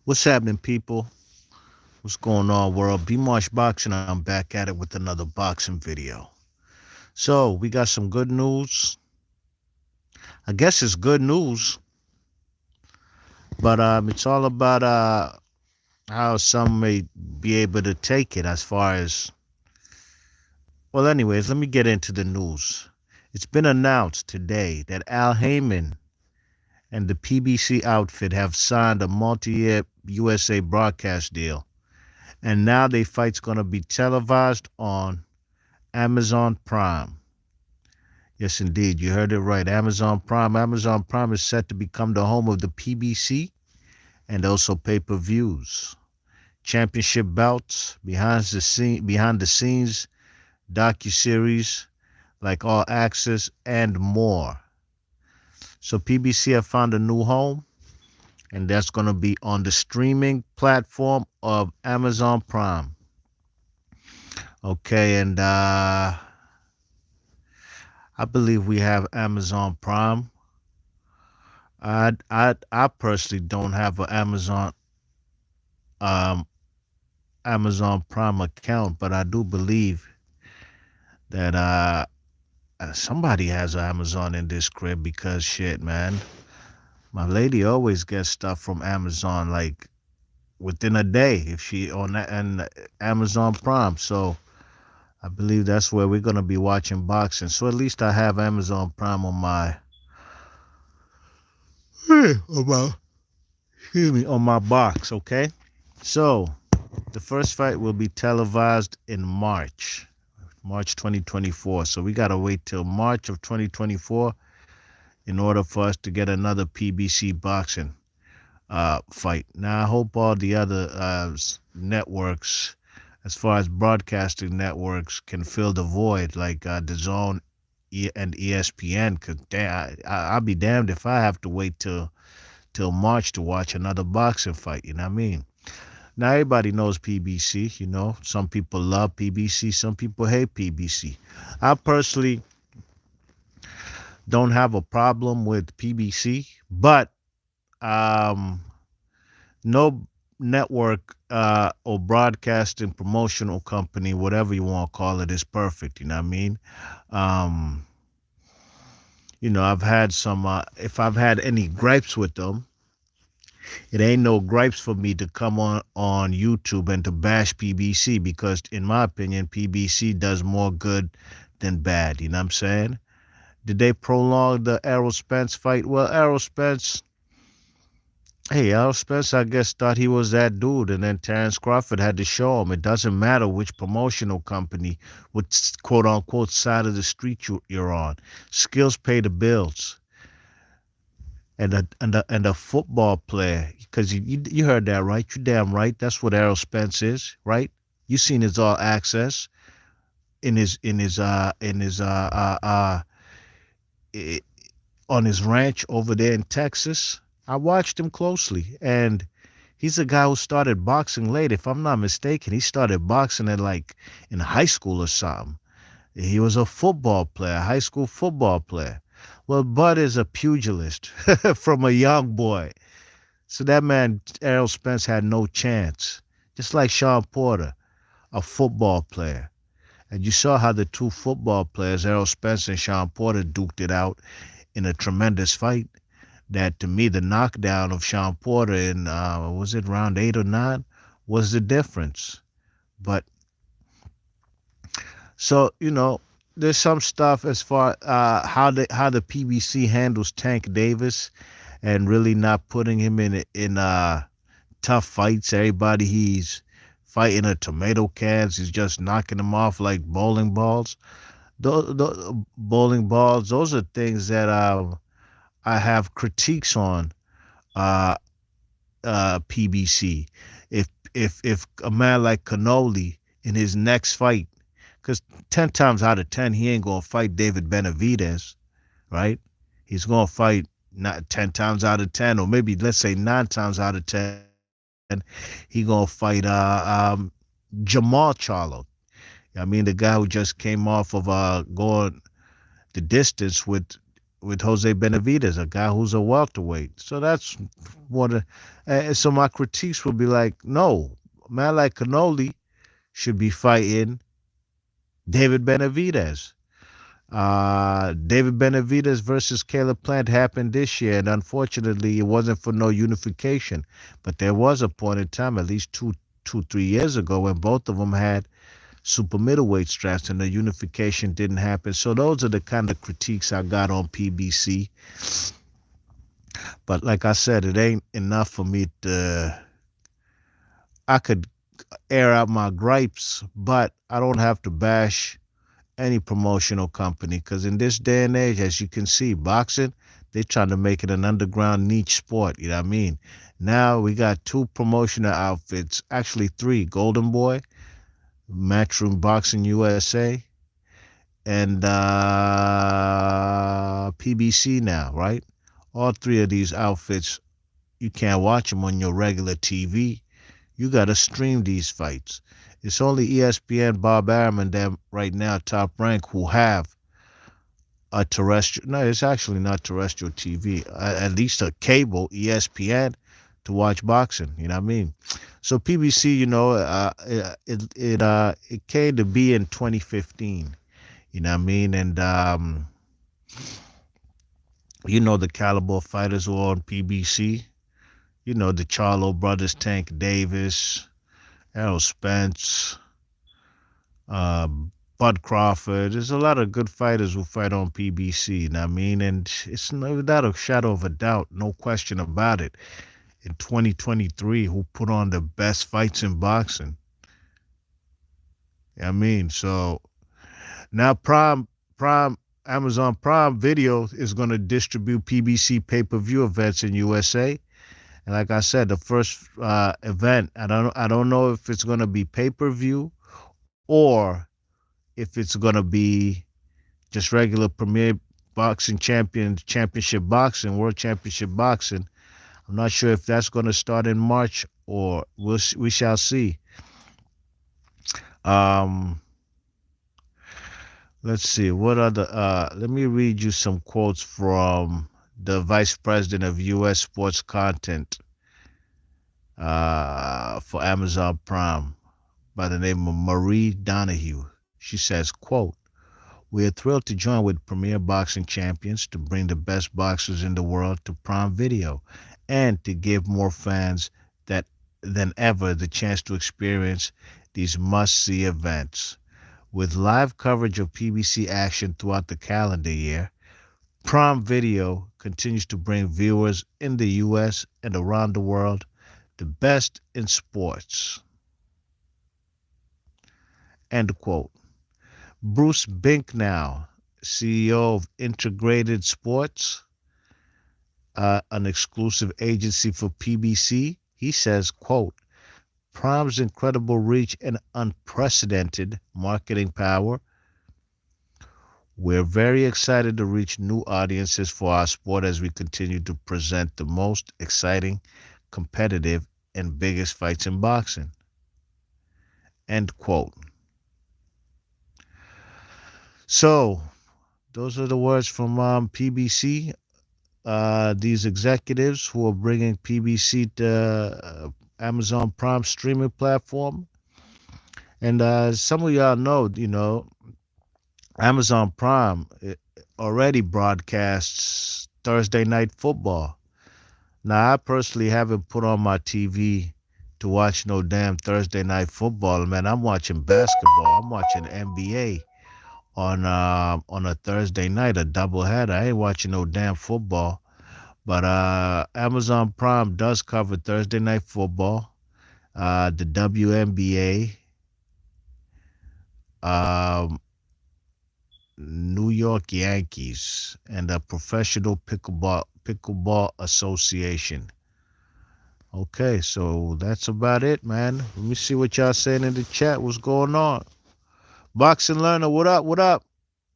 What's happening, people? What's going on, world? B Marsh Boxing. I'm back at it with another boxing video. So, we got some good news. I guess it's good news, but it's all about how some may be able to take it as far as. Well, anyways, let me get into the news. It's been announced today that Al Heyman and the PBC outfit have signed a multi-year USA broadcast deal, and now their fight's going to be televised on Amazon Prime. Yes, indeed. You heard it right. Amazon Prime. Amazon Prime is set to become the home of the PBC and also pay-per-views, championship bouts, behind the scenes docu-series like All Access and more. So PBC have found a new home, and that's going to be on the streaming platform of Amazon Prime. Okay, and I believe we have Amazon Prime. I personally don't have an um Amazon Prime account, but I do believe that somebody has Amazon in this crib because shit, man. My lady always gets stuff from Amazon like within a day if she on that and Amazon Prime. So I believe that's where we're gonna be watching boxing. So at least I have Amazon Prime on my on my excuse me on my box. Okay. So the first fight will be televised in March 2024. So we got to wait till March of 2024 in order for us to get another PBC boxing fight. Now, I hope all the other networks, as far as broadcasting networks, can fill the void like the Zone and ESPN. Cause I'll be damned if I have to wait till March to watch another boxing fight. You know what I mean? Now everybody knows PBC. Some people love PBC, some people hate PBC. I personally don't have a problem with PBC, but um, no network or broadcasting promotional company, whatever you want to call it, is perfect. You know what I mean? Um, I've had some. If I've had any gripes with them, it ain't no gripes for me to come on YouTube and to bash PBC because, in my opinion, PBC does more good than bad. You know what I'm saying? Did they prolong the Errol Spence fight? Well, Errol Spence, I guess, thought he was that dude, and then Terrence Crawford had to show him. It doesn't matter which promotional company, which quote unquote side of the street you're on. Skills pay the bills. And a football player, because you heard that right? You damn right. That's what Errol Spence is, right? You seen his All Access in his i- on his ranch over there in Texas. I watched him closely, and he's a guy who started boxing late. If I'm not mistaken, he started boxing at like in high school or something. He was a football player, high school football player. Well, Bud is a pugilist from a young boy. So that man, Errol Spence, had no chance. Just like Sean Porter, a football player. And you saw how the two football players, Errol Spence and Sean Porter, duked it out in a tremendous fight. That to me, the knockdown of Sean Porter in, was it round 8 or 9, was the difference. But so, there's some stuff as far how the PBC handles Tank Davis and really not putting him in tough fights. Everybody he's fighting a tomato cans. He's just knocking them off like bowling balls. Those bowling balls. Those are things that I have critiques on uh, PBC. If a man like Canoli in his next fight, because 10 times out of 10 he ain't gonna fight David Benavidez, right? He's gonna fight not 10 times out of 10, or maybe let's say 9 times out of 10, he gonna fight Jamal Charlo. I mean, the guy who just came off of going the distance with with Jose Benavidez, a guy who's a welterweight. So that's what. So my critiques would be like, no, a man like Canoli should be fighting David Benavidez. David Benavidez versus Caleb Plant happened this year, and unfortunately, it wasn't for no unification. But there was a point in time, at least 3 years ago, when both of them had super middleweight straps, and the unification didn't happen. So those are the kind of critiques I got on PBC. But like I said, it ain't enough for me to. I could air out my gripes, but I don't have to bash any promotional company, because in this day and age, as you can see, boxing, they're trying to make it an underground niche sport. You know what I mean? Now we got two promotional outfits, actually three: Golden Boy, Matchroom Boxing USA, and PBC now, right? All three of these outfits, you can't watch them on your regular TV. You got to stream these fights. It's only ESPN, Bob Arum, and them right now, Top Rank, who have a terrestrial. No, it's actually not terrestrial TV. At least a cable ESPN to watch boxing. You know what I mean? So PBC, it came to be in 2015. You know what I mean? And the caliber of fighters who are on PBC. The Charlo brothers, Tank Davis, Errol Spence, uh, Bud Crawford. There's a lot of good fighters who fight on PBC, you know what I mean? And it's without a shadow of a doubt, no question about it. In 2023, who put on the best fights in boxing. You know what I mean? So now Amazon Prime Video is going to distribute PBC pay-per-view events in USA. And like I said, the first event, I don't know if it's going to be pay-per-view or if it's going to be just regular Premier Boxing Championship Boxing, World Championship Boxing. I'm not sure if that's going to start in March, or we shall see. Um, let's see. Let me read you some quotes from the Vice President of U.S. Sports Content for Amazon Prime by the name of Marie Donahue. She says, quote, "We are thrilled to join with Premier Boxing Champions to bring the best boxers in the world to Prime Video and to give more fans than ever the chance to experience these must-see events. With live coverage of PBC action throughout the calendar year, Prime Video continues to bring viewers in the U.S. and around the world the best in sports." End quote. Bruce Binknow, CEO of Integrated Sports, an exclusive agency for PBC, he says, quote, "Prime's incredible reach and unprecedented marketing power. We're very excited to reach new audiences for our sport as we continue to present the most exciting, competitive, and biggest fights in boxing." End quote. So, those are the words from PBC. These executives who are bringing PBC to Amazon Prime streaming platform. And some of y'all know, Amazon Prime already broadcasts Thursday Night Football. Now, I personally haven't put on my TV to watch no damn Thursday Night Football. Man, I'm watching basketball. I'm watching NBA on a Thursday night, a doubleheader. I ain't watching no damn football. But Amazon Prime does cover Thursday Night Football, the WNBA, New York Yankees, and the Professional Pickleball Association. Okay, so that's about it, man. Let me see what y'all saying in the chat. What's going on? Boxing Learner, what up? What up?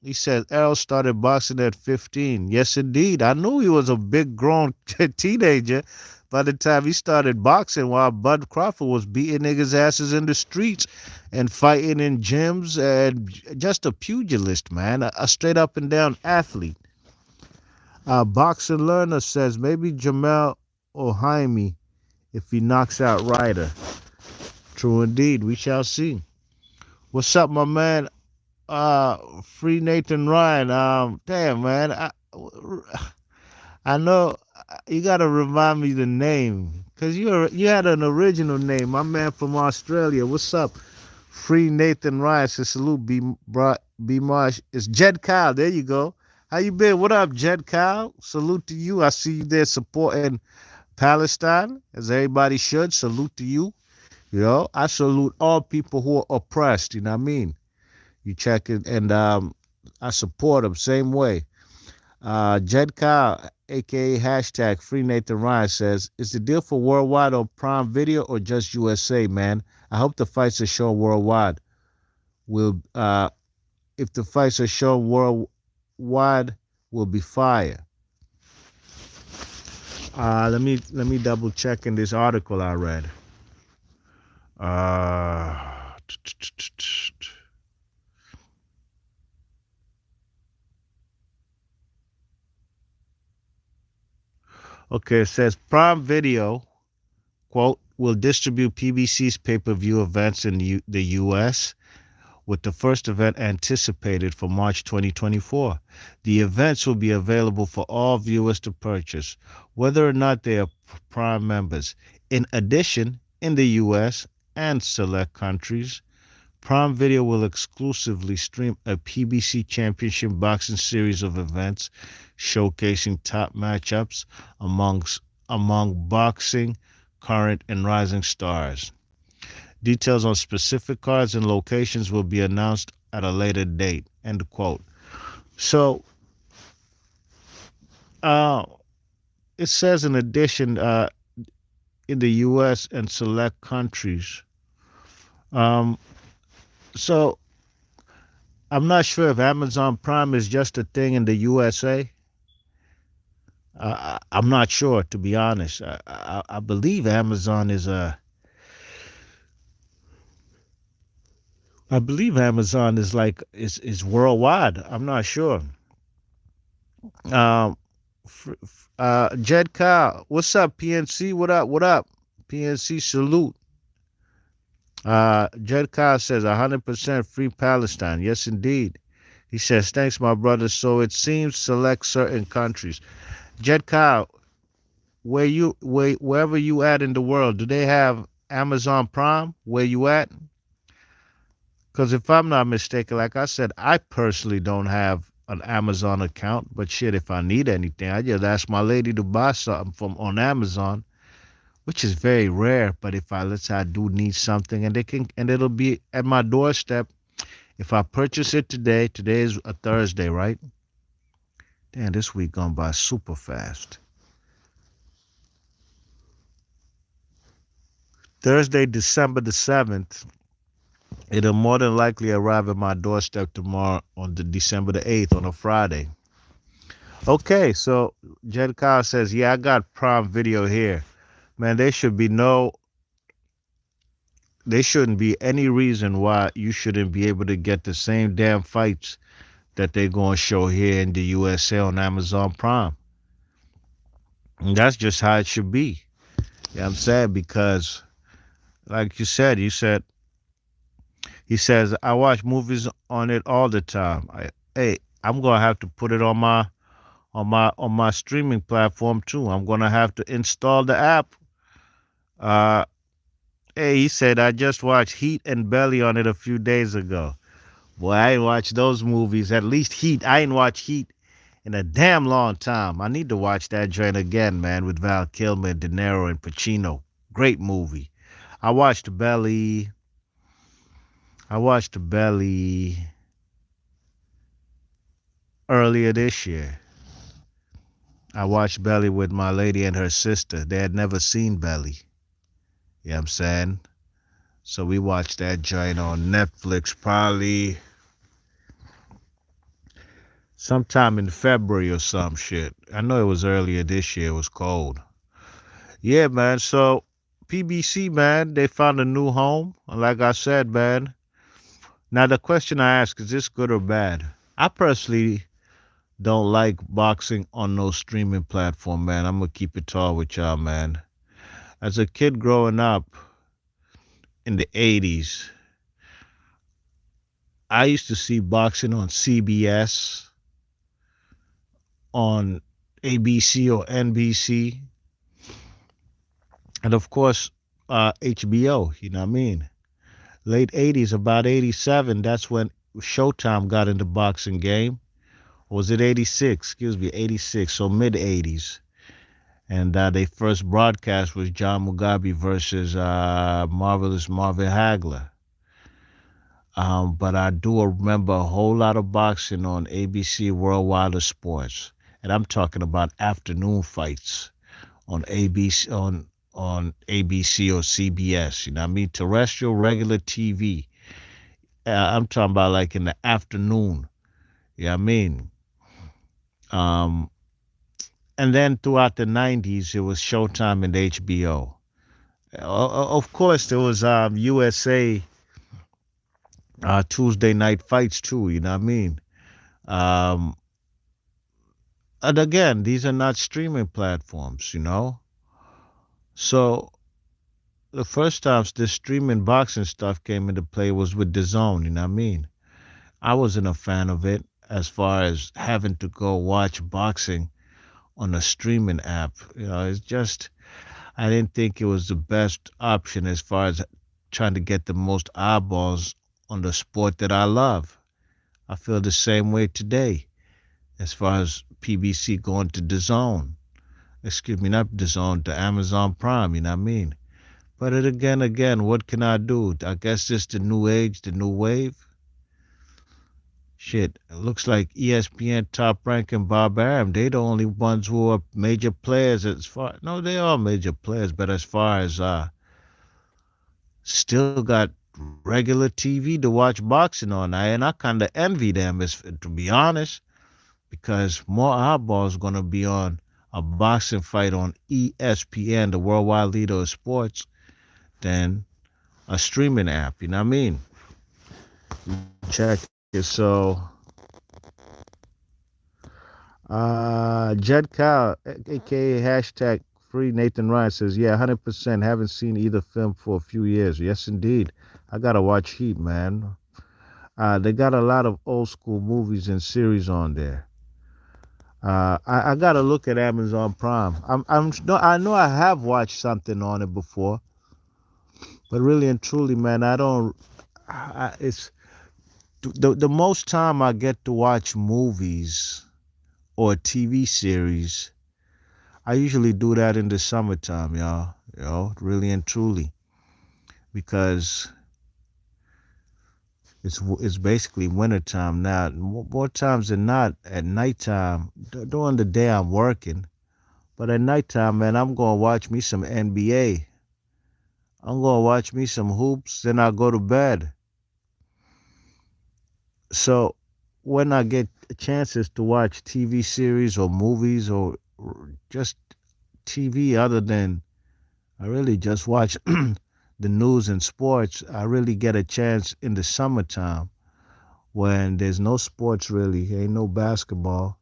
He said Errol started boxing at 15. Yes, indeed. I knew he was a big grown teenager by the time he started boxing, while Bud Crawford was beating niggas' asses in the streets and fighting in gyms, and just a pugilist, man, a straight up and down athlete. Boxing Learner says maybe Jamel or Jaime if he knocks out Ryder. True indeed. We shall see. What's up, my man? Free Nathan Ryan. Damn, man. I know you gotta remind me the name, cause you had an original name, my man from Australia. What's up, Free Nathan Ryan? Says salute, B Marsh. It's Jed Kyle. There you go. How you been? What up, Jed Kyle? Salute to you. I see you there supporting Palestine, as everybody should. Salute to you. You know, I salute all people who are oppressed. You know what I mean? You check it, and I support them same way. Jed Kyle, aka hashtag Free Nathan Ryan, says, "Is the deal for worldwide on Prime Video or just USA, man? I hope the fights are shown worldwide. Will if the fights are shown worldwide, will be fire." Let me double check in this article I read. Uh, okay, it says Prime Video, quote, will distribute PBC's pay-per-view events in the U.S., with the first event anticipated for March 2024. The events will be available for all viewers to purchase, whether or not they are Prime members. In addition, in the U.S. and select countries, Prime Video will exclusively stream a PBC Championship Boxing series of events showcasing top matchups among boxing current and rising stars. Details on specific cards and locations will be announced at a later date. End quote. So, uh, it says in addition, in the U.S. and select countries. Um, so, I'm not sure if Amazon Prime is just a thing in the USA. I'm not sure, to be honest. I believe Amazon is a. I believe Amazon is like is worldwide. I'm not sure. Um, Jed Kyle, what's up, PNC? What up? What up? PNC salute. Jed Kyle says 100% free Palestine. Yes, indeed. He says, thanks, my brother. So it seems select certain countries. Jed Kyle, wherever you at in the world, do they have Amazon Prime? Where you at? Because if I'm not mistaken, like I said, I personally don't have an Amazon account. But shit, if I need anything, I just ask my lady to buy something from on Amazon, which is very rare. But if let's say I do need something, and it'll be at my doorstep. If I purchase it today is a Thursday, right? Damn, this week gone by super fast. Thursday, December the 7th. It'll more than likely arrive at my doorstep tomorrow on the December the 8th on a Friday. Okay, so Jed Kyle says, yeah, I got Prime Video here. Man, there shouldn't be any reason why you shouldn't be able to get the same damn fights that they're going to show here in the USA on Amazon Prime. And that's just how it should be. You know what I'm saying? Because, like he says, I watch movies on it all the time. I'm gonna have to put it on my streaming platform too. I'm gonna have to install the app. Uh, he said I just watched Heat and Belly on it a few days ago. Boy, I ain't watched those movies. At least Heat. I ain't watched Heat in a damn long time. I need to watch that joint again, man, with Val Kilmer, De Niro, and Pacino. Great movie. I watched Belly. I watched Belly earlier this year. I watched Belly with my lady and her sister. They had never seen Belly. You know what I'm saying? So we watched that joint on Netflix probably sometime in February or some shit. I know it was earlier this year. It was cold. Yeah, man. So PBC, man, they found a new home. Like I said, man. Now the question I ask, is this good or bad? I personally don't like boxing on no streaming platform, man. I'm gonna keep it tall with y'all, man. As a kid growing up in the '80s, I used to see boxing on CBS, on ABC or NBC, and of course HBO. You know what I mean? Late '80s, about '87. That's when Showtime got into boxing game. Or was it '86? Excuse me, '86. So mid '80s. And they first broadcast was John Mugabe versus Marvelous Marvin Hagler. But I do remember a whole lot of boxing on ABC Worldwide of Sports, and I'm talking about afternoon fights on ABC ABC or CBS. You know what I mean? Terrestrial regular TV. I'm talking about like in the afternoon. You know what I mean? Um, and then throughout the '90s, it was Showtime and HBO. Of course, there was USA Tuesday night fights too. You know what I mean? Um, and again, these are not streaming platforms. So the first times this streaming boxing stuff came into play was with DAZN. You know what I mean? I wasn't a fan of it as far as having to go watch boxing on a streaming app. It's just I didn't think it was the best option as far as trying to get the most eyeballs on the sport that I love. I feel the same way today as far as PBC going to the zone. Excuse me, not the zone, to Amazon Prime, you know what I mean? But again, what can I do? I guess it's the new age, the new wave. Shit, it looks like ESPN top ranking Bob Arum. They the only ones who are major players as far. No, they are major players, but as far as still got regular TV to watch boxing on, and I kind of envy them, to be honest, because more eyeballs gonna be on a boxing fight on ESPN, the worldwide leader of sports, than a streaming app. You know what I mean? Check it. So, Jed Kyle, aka hashtag free Nathan Ryan says, yeah, 100%. Haven't seen either film for a few years. Yes, indeed. I gotta watch Heat, man. They got a lot of old school movies and series on there. I gotta look at Amazon Prime. No, I know I have watched something on it before, but really and truly, man, I don't. It's the most time I get to watch movies or a TV series. I usually do that in the summertime, y'all. Really and truly, because it's basically wintertime now. More times than not, at nighttime, during the day I'm working, but at nighttime, man, I'm gonna watch me some NBA. I'm gonna watch me some hoops, then I'll go to bed. So when I get chances to watch TV series or movies or just TV other than I really just watch the news and sports, I really get a chance in the summertime when there's no sports really, ain't no basketball,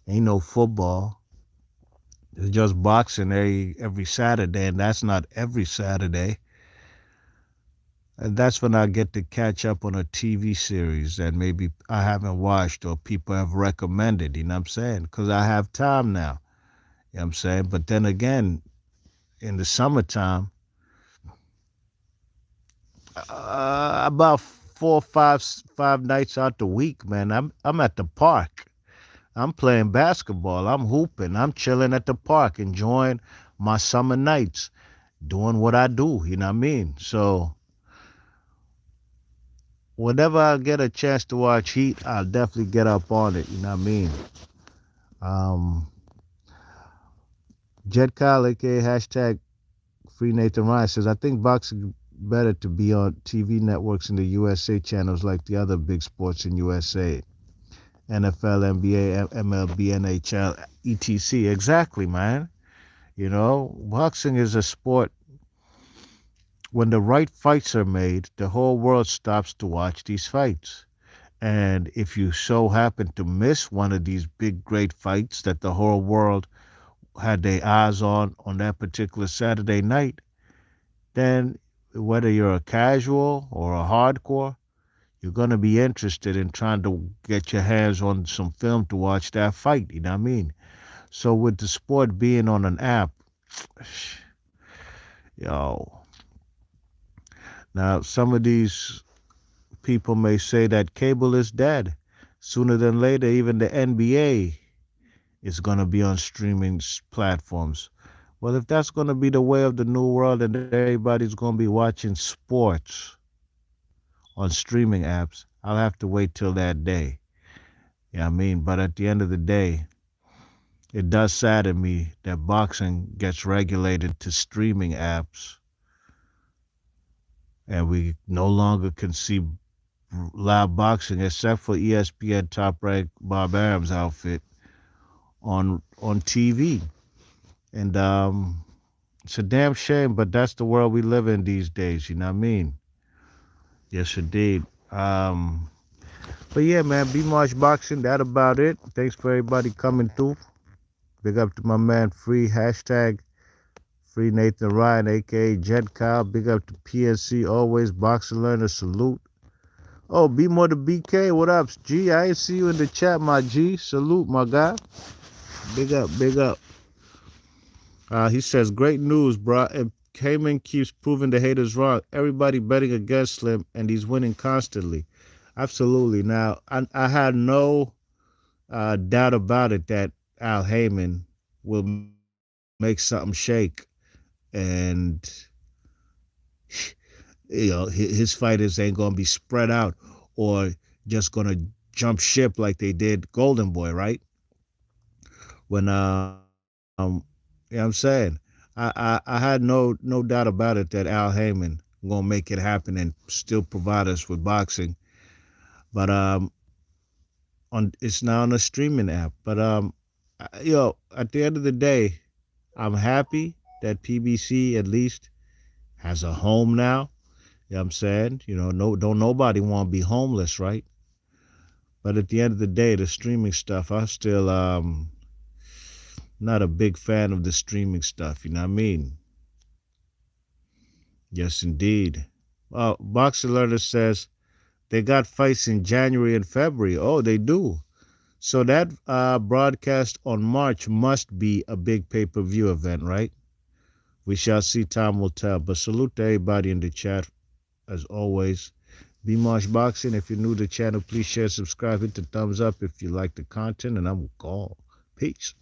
ain't no football. It's just boxing every Saturday, and that's not every Saturday. And that's when I get to catch up on a TV series that maybe I haven't watched or people have recommended, you know what I'm saying? Because I have time now, you know what I'm saying? But then again, in the summertime, about four, five nights out the week, man, I'm at the park. I'm playing basketball. I'm hooping. I'm chilling at the park, enjoying my summer nights, doing what I do, you know what I mean? So whenever I get a chance to watch Heat, I'll definitely get up on it. You know what I mean? Um, Jed Kyle, aka hashtag Free Nathan Ryan says, I think boxing better to be on TV networks in the USA channels like the other big sports in USA. NFL, NBA, MLB, NHL, etc. Exactly, man. Boxing is a sport. When the right fights are made, the whole world stops to watch these fights. And if you so happen to miss one of these big, great fights that the whole world had their eyes on that particular Saturday night, then whether you're a casual or a hardcore, you're going to be interested in trying to get your hands on some film to watch that fight. You know what I mean? So with the sport being on an app, yo, now some of these people may say that cable is dead. Sooner than later, even the NBA is going to be on streaming platforms. Well, if that's going to be the way of the new world and everybody's going to be watching sports on streaming apps, I'll have to wait till that day. Yeah, I mean, but at the end of the day, it does sadden me that boxing gets regulated to streaming apps and we no longer can see live boxing except for ESPN top ranked Bob Arum's outfit on TV. And it's a damn shame, but that's the world we live in these days, you know what I mean? Yes indeed. But yeah, man, B March Boxing, that about it. Thanks for everybody coming through. Big up to my man Free hashtag Free Nathan Ryan, aka Jet Kyle. Big up to PNC always. Boxing Learner, salute. Oh, be more to BK. What up, G? I ain't see you in the chat, my G. Salute, my guy. Big up, big up. He says, great news, bro. If Heyman keeps proving the haters wrong, everybody betting against him, and he's winning constantly. Absolutely. Now, I had no doubt about it that Al Heyman will make something shake, and his fighters ain't gonna be spread out or just gonna jump ship like they did Golden Boy, right? When you know what I'm saying? I had no doubt about it that Al Heyman gonna make it happen and still provide us with boxing. But on it's now on a streaming app. But at the end of the day, I'm happy that PBC at least has a home now. You know what I'm saying? No, don't nobody want to be homeless, right? But at the end of the day, the streaming stuff, I still not a big fan of the streaming stuff. You know what I mean? Yes, indeed. Well, Boxer Learner says they got fights in January and February. Oh, they do. So that broadcast on March must be a big pay-per-view event, right? We shall see. Time will tell. But salute to everybody in the chat, as always. Be Marsh Boxing. If you're new to the channel, please share, subscribe, hit the thumbs up if you like the content, and I'm gone. Peace.